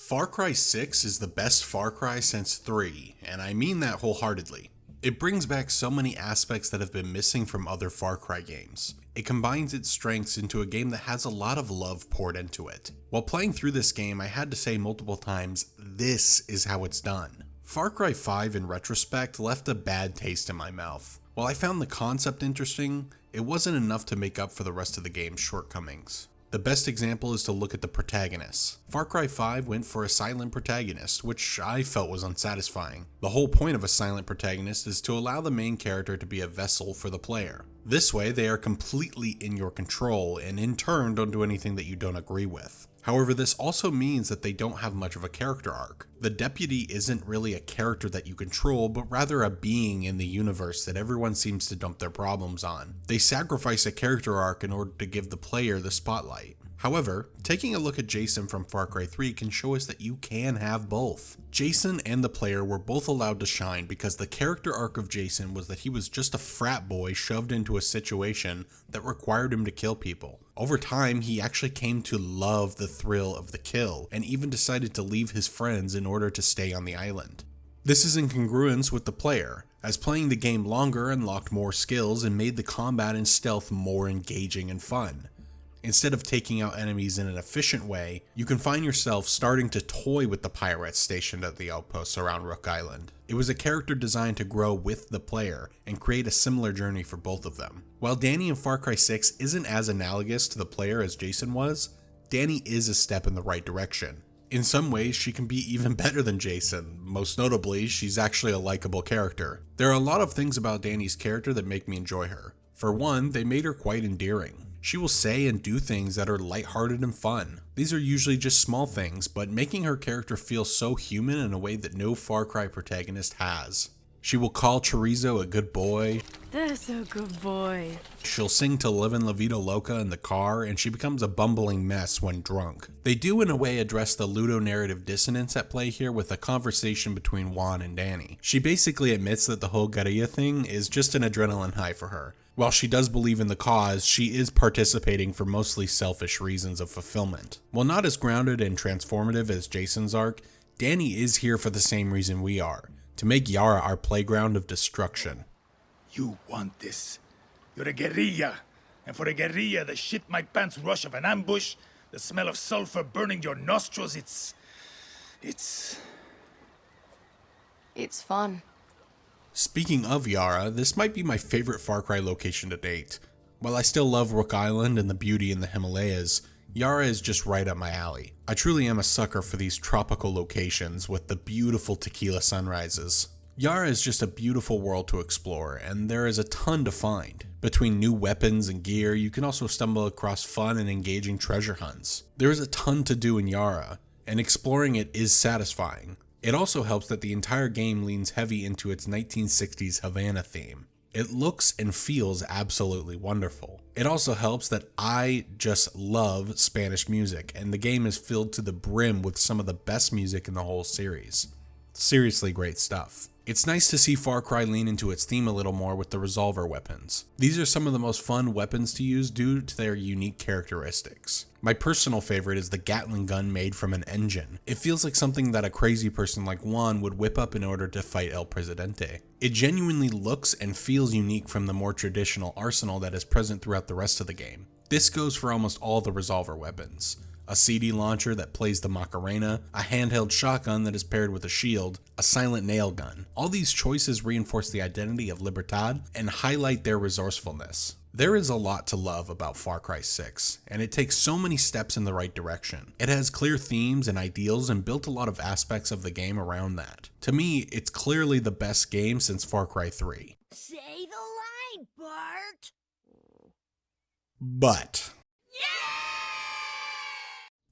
Far Cry 6 is the best Far Cry since 3, and I mean that wholeheartedly. It brings back so many aspects that have been missing from other Far Cry games. It combines its strengths into a game that has a lot of love poured into it. While playing through this game, I had to say multiple times, this is how it's done. Far Cry 5 in retrospect left a bad taste in my mouth. While I found the concept interesting, it wasn't enough to make up for the rest of the game's shortcomings. The best example is to look at the protagonist. Far Cry 5 went for a silent protagonist, which I felt was unsatisfying. The whole point of a silent protagonist is to allow the main character to be a vessel for the player. This way, they are completely in your control and in turn don't do anything that you don't agree with. However, this also means that they don't have much of a character arc. The deputy isn't really a character that you control, but rather a being in the universe that everyone seems to dump their problems on. They sacrifice a character arc in order to give the player the spotlight. However, taking a look at Jason from Far Cry 3 can show us that you can have both. Jason and the player were both allowed to shine because the character arc of Jason was that he was just a frat boy shoved into a situation that required him to kill people. Over time, he actually came to love the thrill of the kill and even decided to leave his friends in order to stay on the island. This is in congruence with the player, as playing the game longer unlocked more skills and made the combat and stealth more engaging and fun. Instead of taking out enemies in an efficient way, you can find yourself starting to toy with the pirates stationed at the outposts around Rook Island. It was a character designed to grow with the player and create a similar journey for both of them. While Dani in Far Cry 6 isn't as analogous to the player as Jason was, Dani is a step in the right direction. In some ways, she can be even better than Jason. Most notably, she's actually a likable character. There are a lot of things about Dani's character that make me enjoy her. For one, they made her quite endearing. She will say and do things that are lighthearted and fun. These are usually just small things, but making her character feel so human in a way that no Far Cry protagonist has. She will call Chorizo a good boy. That's a good boy. She'll sing to Livin' La Vida Loca in the car, and she becomes a bumbling mess when drunk. They do in a way address the ludonarrative dissonance at play here with a conversation between Juan and Dani. She basically admits that the whole guerrilla thing is just an adrenaline high for her. While she does believe in the cause, she is participating for mostly selfish reasons of fulfillment. While not as grounded and transformative as Jason's arc, Dani is here for the same reason we are, to make Yara our playground of destruction. You want this. You're a guerrilla. And for a guerrilla, the shit my pants rush of an ambush, the smell of sulfur burning your nostrils, it's fun. Speaking of Yara, this might be my favorite Far Cry location to date. While I still love Rook Island and the beauty in the Himalayas, Yara is just right up my alley. I truly am a sucker for these tropical locations with the beautiful tequila sunrises. Yara is just a beautiful world to explore, and there is a ton to find. Between new weapons and gear, you can also stumble across fun and engaging treasure hunts. There is a ton to do in Yara, and exploring it is satisfying. It also helps that the entire game leans heavy into its 1960s Havana theme. It looks and feels absolutely wonderful. It also helps that I just love Spanish music, and the game is filled to the brim with some of the best music in the whole series. Seriously great stuff. It's nice to see Far Cry lean into its theme a little more with the revolver weapons. These are some of the most fun weapons to use due to their unique characteristics. My personal favorite is the Gatling gun made from an engine. It feels like something that a crazy person like Juan would whip up in order to fight El Presidente. It genuinely looks and feels unique from the more traditional arsenal that is present throughout the rest of the game. This goes for almost all the revolver weapons. A CD launcher that plays the Macarena, a handheld shotgun that is paired with a shield, a silent nail gun. All these choices reinforce the identity of Libertad and highlight their resourcefulness. There is a lot to love about Far Cry 6, and it takes so many steps in the right direction. It has clear themes and ideals and built a lot of aspects of the game around that. To me, it's clearly the best game since Far Cry 3. Say the line, Bart! But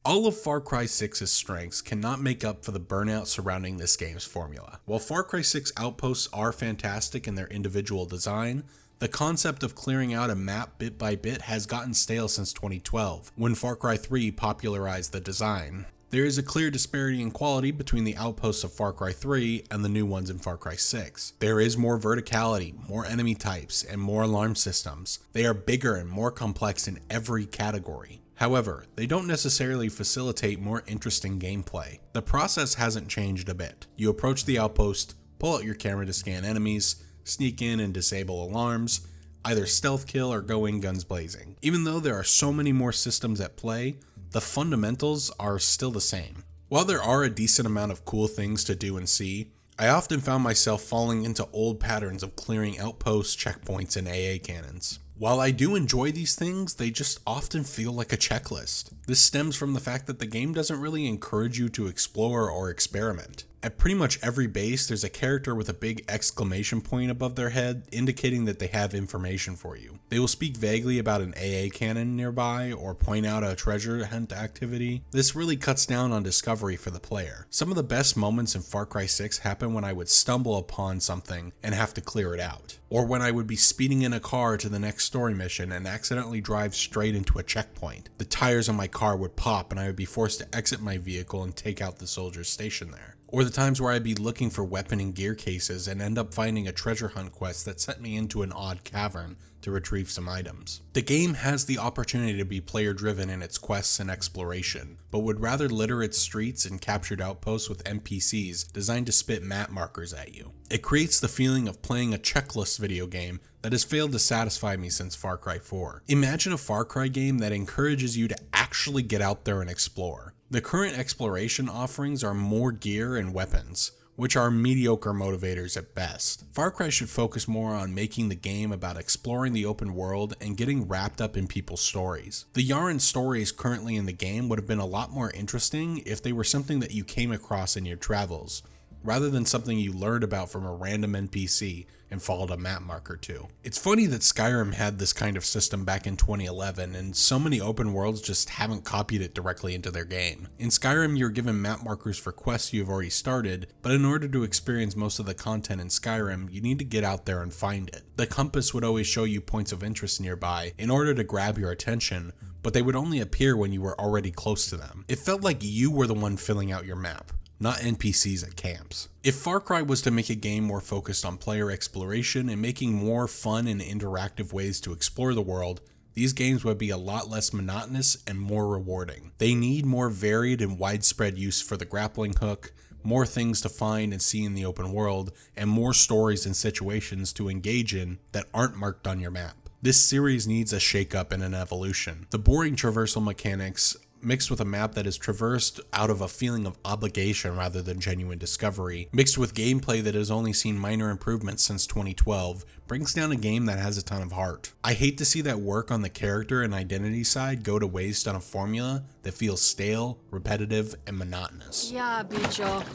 all of Far Cry 6's strengths cannot make up for the burnout surrounding this game's formula. While Far Cry 6 outposts are fantastic in their individual design, the concept of clearing out a map bit by bit has gotten stale since 2012, when Far Cry 3 popularized the design. There is a clear disparity in quality between the outposts of Far Cry 3 and the new ones in Far Cry 6. There is more verticality, more enemy types, and more alarm systems. They are bigger and more complex in every category. However, they don't necessarily facilitate more interesting gameplay. The process hasn't changed a bit. You approach the outpost, pull out your camera to scan enemies, sneak in and disable alarms, either stealth kill or go in guns blazing. Even though there are so many more systems at play, the fundamentals are still the same. While there are a decent amount of cool things to do and see, I often found myself falling into old patterns of clearing outposts, checkpoints, and AA cannons. While I do enjoy these things, they just often feel like a checklist. This stems from the fact that the game doesn't really encourage you to explore or experiment. At pretty much every base, there's a character with a big exclamation point above their head, indicating that they have information for you. They will speak vaguely about an AA cannon nearby, or point out a treasure hunt activity. This really cuts down on discovery for the player. Some of the best moments in Far Cry 6 happen when I would stumble upon something and have to clear it out. Or when I would be speeding in a car to the next story mission and accidentally drive straight into a checkpoint. The tires on my car would pop and I would be forced to exit my vehicle and take out the soldiers stationed there. Or the times where I'd be looking for weapon and gear cases and end up finding a treasure hunt quest that sent me into an odd cavern to retrieve some items. The game has the opportunity to be player driven in its quests and exploration, but would rather litter its streets and captured outposts with NPCs designed to spit map markers at you. It creates the feeling of playing a checklist video game that has failed to satisfy me since Far Cry 4. Imagine a Far Cry game that encourages you to actually get out there and explore. The current exploration offerings are more gear and weapons, which are mediocre motivators at best. Far Cry should focus more on making the game about exploring the open world and getting wrapped up in people's stories. The Yaren stories currently in the game would have been a lot more interesting if they were something that you came across in your travels, rather than something you learned about from a random NPC and followed a map marker to. It's funny that Skyrim had this kind of system back in 2011, and so many open worlds just haven't copied it directly into their game. In Skyrim, you're given map markers for quests you've already started, but in order to experience most of the content in Skyrim, you need to get out there and find it. The compass would always show you points of interest nearby in order to grab your attention, but they would only appear when you were already close to them. It felt like you were the one filling out your map, not NPCs at camps. If Far Cry was to make a game more focused on player exploration and making more fun and interactive ways to explore the world, these games would be a lot less monotonous and more rewarding. They need more varied and widespread use for the grappling hook, more things to find and see in the open world, and more stories and situations to engage in that aren't marked on your map. This series needs a shakeup and an evolution. The boring traversal mechanics mixed with a map that is traversed out of a feeling of obligation rather than genuine discovery, mixed with gameplay that has only seen minor improvements since 2012, brings down a game that has a ton of heart. I hate to see that work on the character and identity side go to waste on a formula that feels stale, repetitive, and monotonous. Yeah, bicho.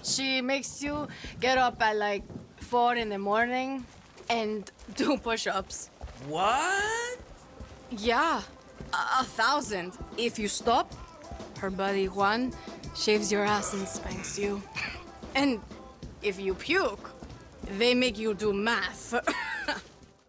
She makes you get up at like 4 in the morning and do push-ups. What? Yeah, 1,000. If you stop, her buddy Juan shaves your ass and spanks you. And if you puke, they make you do math.